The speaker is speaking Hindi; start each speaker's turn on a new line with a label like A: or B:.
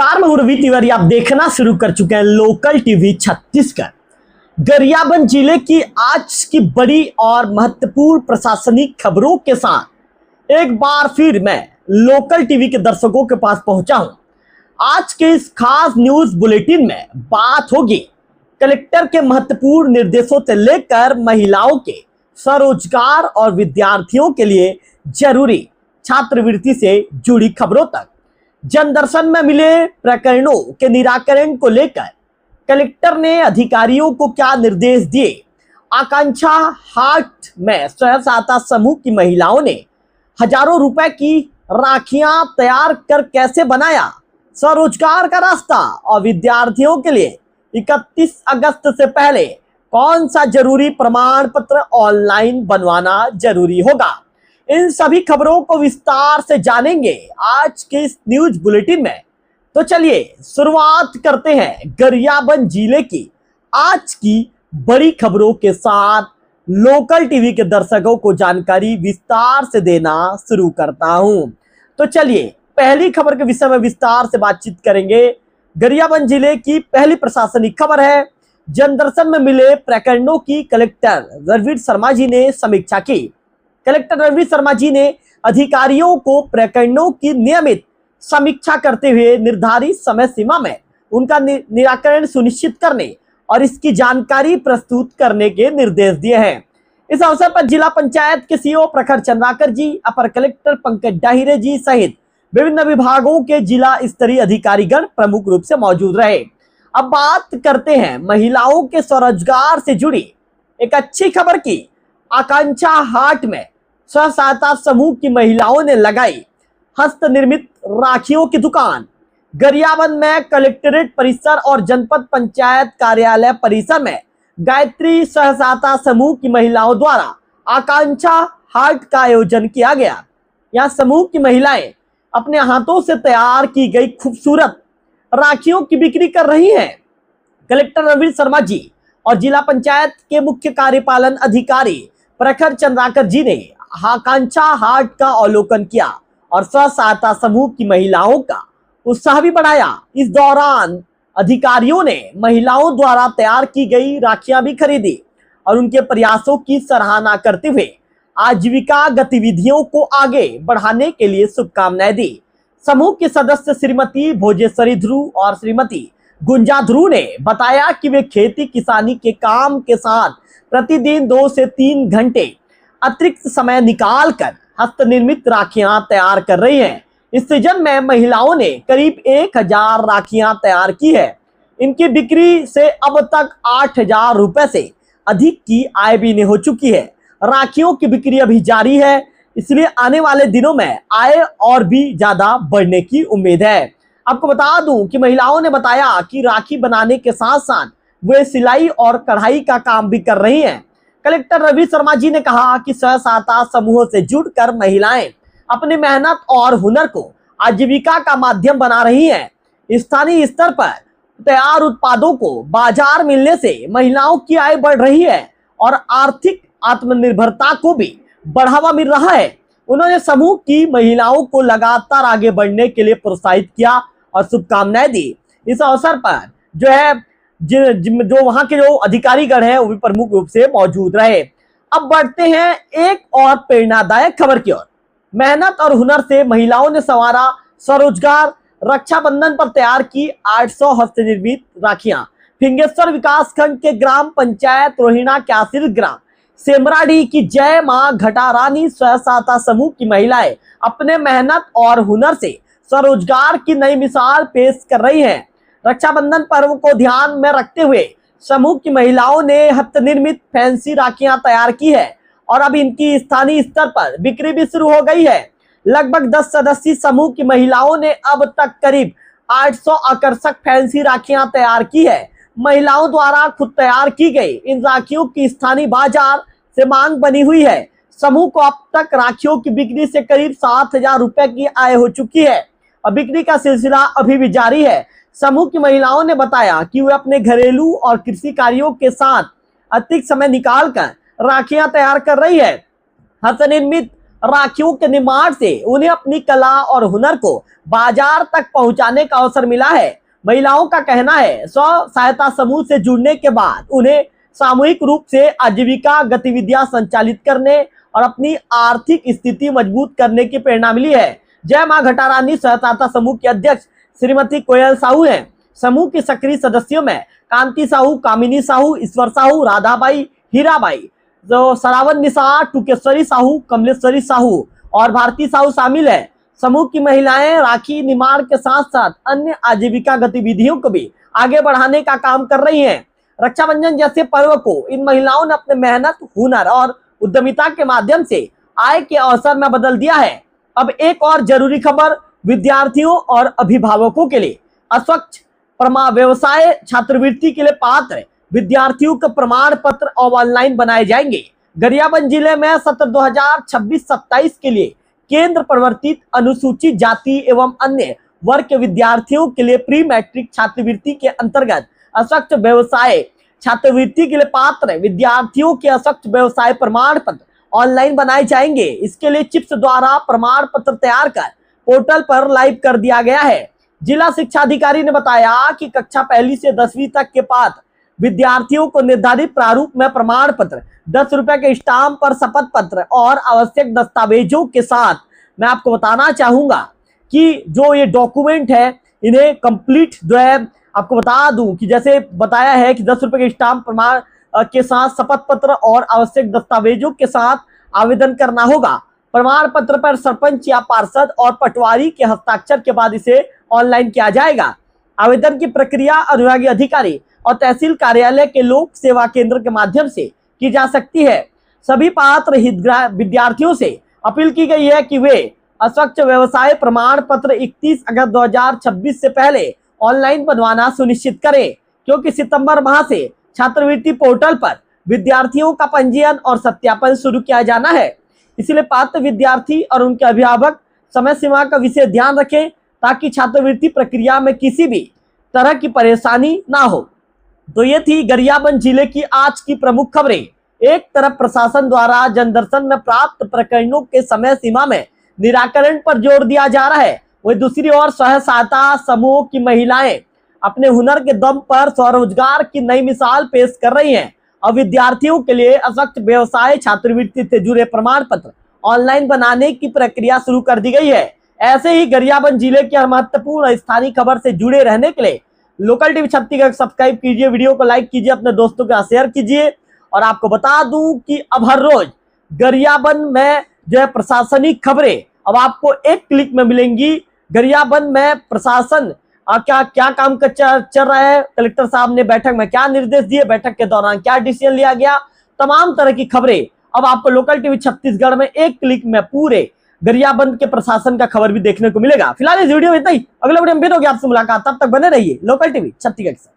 A: नमस्कार, मैं हूं रवि तिवारी। आप देखना शुरू कर चुके हैं लोकल टीवी छत्तीसगढ़। गरियाबंद जिले की आज की बड़ी और महत्वपूर्ण प्रशासनिक खबरों के साथ एक बार फिर मैं लोकल टीवी के दर्शकों के पास पहुंचा हूं। आज के इस खास न्यूज बुलेटिन में बात होगी कलेक्टर के महत्वपूर्ण निर्देशों से लेकर महिलाओं के स्वरोजगार और विद्यार्थियों के लिए जरूरी छात्रवृत्ति से जुड़ी खबरों तक। जनदर्शन में मिले प्रकरणों के निराकरण को लेकर कलेक्टर ने अधिकारियों को क्या निर्देश दिए, आकांक्षा हाट में स्वयं सहायता समूह की महिलाओं ने हजारों रुपए की राखियां तैयार कर कैसे बनाया स्वरोजगार का रास्ता, और विद्यार्थियों के लिए 31 अगस्त से पहले कौन सा जरूरी प्रमाण पत्र ऑनलाइन बनवाना जरूरी होगा, इन सभी खबरों को विस्तार से जानेंगे आज के इस न्यूज बुलेटिन में। तो चलिए शुरुआत करते हैं गरियाबंद जिले की आज की बड़ी खबरों के साथ। लोकल टीवी के दर्शकों को जानकारी विस्तार से देना शुरू करता हूं। तो चलिए पहली खबर के विषय में विस्तार से बातचीत करेंगे। गरियाबंद जिले की पहली प्रशासनिक खबर है, जनदर्शन में मिले प्रकरणों की कलेक्टर रणवीर शर्मा जी ने समीक्षा की। कलेक्टर रणवीर शर्मा जी ने अधिकारियों को प्रकरणों की नियमित समीक्षा करते हुए निर्धारित समय सीमा में उनका निराकरण सुनिश्चित करने और इसकी जानकारी प्रस्तुत करने के निर्देश दिए हैं। इस अवसर पर जिला पंचायत के सीईओ प्रखर चंद्राकर जी, अपर कलेक्टर पंकज डाहिरे जी सहित विभिन्न विभागों के जिला स्तरीय अधिकारीगण प्रमुख रूप से मौजूद रहे। अब बात करते हैं महिलाओं के स्वरोजगार से जुड़ी एक अच्छी खबर की। आकांक्षा हाट में स्व सहायता समूह की महिलाओं ने लगाई हस्त निर्मित राखियों की दुकान। गरियाबंद में कलेक्ट्रेट परिसर और जनपद पंचायत कार्यालय परिसर में गायत्री स्व सहायता समूह की महिलाओं द्वारा आकांक्षा हाट का आयोजन किया गया। यहाँ समूह की महिलाएं अपने हाथों से तैयार की गई खूबसूरत राखियों की बिक्री कर रही हैं। कलेक्टर रणवीर शर्मा जी और जिला पंचायत के मुख्य कार्यपालन अधिकारी प्रखर चंद्राकर जी ने आकांक्षा हाट का अवलोकन किया और स्व सहायता समूह की महिलाओं का उत्साह भी बढ़ाया। इस दौरान अधिकारियों ने महिलाओं द्वारा तैयार की गई राखियां भी खरीदी और उनके प्रयासों की सराहना करते हुए आजीविका गतिविधियों को आगे बढ़ाने के लिए शुभकामनाएं दी। समूह के सदस्य श्रीमती भोजेश्वरी ध्रुव और श्रीमती गुंजा ध्रुव ने बताया कि वे खेती किसानी के काम के साथ प्रतिदिन 2 से 3 घंटे अतिरिक्त समय निकालकर हस्त निर्मित राखियां तैयार कर रही हैं। इस सीजन में महिलाओं ने करीब 1000 राखियां तैयार की है। इनकी बिक्री से अब तक 8000 रुपए से अधिक की आय भी हो चुकी है। राखियों की बिक्री अभी जारी है, इसलिए आने वाले दिनों में आय और भी ज्यादा बढ़ने की उम्मीद है। आपको बता दूं कि महिलाओं ने बताया कि राखी बनाने के साथ साथ वे सिलाई और कढ़ाई का काम भी कर रही हैं। कलेक्टर रवि शर्मा जी ने कहा कि स्व सहायता समूह से जुड़कर महिलाएं अपनी मेहनत और हुनर को आजीविका का माध्यम बना रही हैं। स्थानीय स्तर पर तैयार उत्पादों को बाजार मिलने से महिलाओं की आय बढ़ रही है और आर्थिक आत्मनिर्भरता को भी बढ़ावा मिल रहा है। उन्होंने समूह की महिलाओं को लगातार आगे बढ़ने के लिए प्रोत्साहित किया और शुभकामनाएं दी। इस अवसर पर जो वहां के जो अधिकारीगण हैं वो भी प्रमुख रूप से मौजूद रहे। अब बढ़ते हैं एक और प्रेरणादायक खबर की ओर। मेहनत और हुनर से महिलाओं ने संवारा स्वरोजगार। रक्षाबंधन पर तैयार की 800 हस्तनिर्मित राखियां। फिंगेश्वर विकासखंड के ग्राम पंचायत रोहिणा क्यासिल ग्राम सेमराडी की जय मां घटारानी स्व सहायता समूह की महिलाएं अपने मेहनत और हुनर से स्वरोजगार की नई मिसाल पेश कर रही हैं। रक्षाबंधन पर्व को ध्यान में रखते हुए समूह की महिलाओं ने हस्त निर्मित फैंसी राखियां तैयार की है और अब इनकी स्थानीय स्तर पर बिक्री भी शुरू हो गई है। लगभग 10 सदस्यीय समूह की महिलाओं ने अब तक करीब 800 आकर्षक फैंसी राखियां तैयार की है। महिलाओं द्वारा खुद तैयार की गई इन राखियों की स्थानीय बाजार से मांग बनी हुई है। समूह को अब तक राखियों की बिक्री से करीब 7000 रुपए की आय हो चुकी है और बिक्री का सिलसिला अभी भी जारी है। समूह की महिलाओं ने बताया कि वे अपने घरेलू और कृषि कार्यों के साथ अतिरिक्त समय निकालकर राखियां तैयार कर रही है। हस्तनिर्मित राखियों के निर्माण से उन्हें अपनी कला और हुनर को बाजार तक पहुंचाने का अवसर मिला है। महिलाओं का कहना है स्व सहायता समूह से जुड़ने के बाद उन्हें सामूहिक रूप से आजीविका गतिविधियां संचालित करने और अपनी आर्थिक स्थिति मजबूत करने की प्रेरणा मिली है। जय मां घटारानी स्व सहायता समूह की अध्यक्ष श्रीमती कोयल साहू हैं। समूह की सक्रिय सदस्यों में कांति साहू, कामिनी साहू, ईश्वर साहू, राधाबाई, हीराबाई, जो सरावन निशा, टुकेश्वरी साहू, कमलेश्वरी साहू और भारती साहू शामिल है। समूह की महिलाएं राखी निर्माण के साथ साथ अन्य आजीविका गतिविधियों को भी आगे बढ़ाने का काम कर रही हैं। रक्षाबंधन जैसे पर्व को इन महिलाओं ने अपने मेहनत, हुनर और उद्यमिता के माध्यम से आय के अवसर में बदल दिया है। अब एक और जरूरी खबर विद्यार्थियों और अभिभावकों के लिए। अस्वच्छ व्यवसाय छात्रवृत्ति के लिए पात्र विद्यार्थियों के प्रमाण पत्र अब ऑनलाइन बनाए जाएंगे। गरियाबंद जिले में सत्र 2026-27 के लिए केंद्र प्रवर्तित अनुसूचित जाति एवं अन्य वर्ग के विद्यार्थियों के लिए प्री मैट्रिक छात्रवृत्ति के अंतर्गत अस्वच्छ व्यवसाय छात्रवृत्ति के लिए पात्र विद्यार्थियों के अस्वच्छ व्यवसाय प्रमाण पत्र ऑनलाइन बनाए जाएंगे। इसके लिए चिप्स द्वारा प्रमाण पत्र तैयार कर पोर्टल पर लाइव कर दिया गया है। जिला शिक्षा अधिकारी ने बताया कि कक्षा 1 से 10वीं तक के पात्र विद्यार्थियों को निर्धारित प्रारूप में प्रमाण पत्र 10 रुपए के स्टाम्प पर शपथ पत्र और आवश्यक दस्तावेजों के साथ, मैं आपको बताना चाहूंगा कि जो ये डॉक्यूमेंट है इन्हें कंप्लीट जो है आपको बता दूं कि जैसे बताया है कि 10 रुपए के स्टाम्प प्रमाण के साथ शपथ पत्र और आवश्यक दस्तावेजों के साथ आवेदन करना होगा। प्रमाण पत्र पर सरपंच या पार्षद और पटवारी के हस्ताक्षर के बाद इसे ऑनलाइन किया जाएगा। आवेदन की प्रक्रिया अनुविभागीय अधिकारी और तहसील कार्यालय के लोक सेवा केंद्र के माध्यम से की जा सकती है। सभी पात्र विद्यार्थियों से अपील की गई है कि वे अस्वच्छ व्यवसाय प्रमाण पत्र 31 अगस्त 2026 से पहले ऑनलाइन बनवाना सुनिश्चित करें, क्योंकि सितंबर माह से छात्रवृत्ति पोर्टल पर विद्यार्थियों का पंजीयन और सत्यापन शुरू किया जाना है। इसलिए पात्र विद्यार्थी और उनके अभिभावक समय सीमा का विशेष ध्यान रखें ताकि छात्रवृत्ति प्रक्रिया में किसी भी तरह की परेशानी ना हो। तो ये थी गरियाबंद जिले की आज की प्रमुख खबरें। एक तरफ प्रशासन द्वारा जनदर्शन में प्राप्त प्रकरणों के समय सीमा में निराकरण पर जोर दिया जा रहा है, वही दूसरी ओर स्वयं सहायता समूह की महिलाएं अपने हुनर के दम पर स्वरोजगार की नई मिसाल पेश कर रही हैं। अब विद्यार्थियों के लिए अस्वच्छ व्यवसाय छात्रवृत्ति से जुड़े प्रमाण पत्र ऑनलाइन बनाने की प्रक्रिया शुरू कर दी गई है। ऐसे ही गरियाबंद जिले की महत्वपूर्ण स्थानीय खबर से जुड़े रहने के लिए लोकल टीवी छत्तीसगढ़ सब्सक्राइब कीजिए, वीडियो को लाइक कीजिए, अपने दोस्तों के साथ शेयर कीजिए। और आपको बता दूं कि अब हर रोज गरियाबंद में जो है प्रशासनिक खबरें अब आपको एक क्लिक में मिलेंगी। गरियाबंद में प्रशासन क्या काम चल रहा है, कलेक्टर साहब ने बैठक में क्या निर्देश दिए, बैठक के दौरान क्या डिसीजन लिया गया, तमाम तरह की खबरें अब आपको लोकल टीवी छत्तीसगढ़ में एक क्लिक में पूरे गरियाबंद के प्रशासन का खबर भी देखने को मिलेगा। फिलहाल इस वीडियो में इतना ही, अगले वीडियो में फिर होगी आपसे मुलाकात, तब तक बने रहिए लोकल टीवी छत्तीसगढ़ के साथ।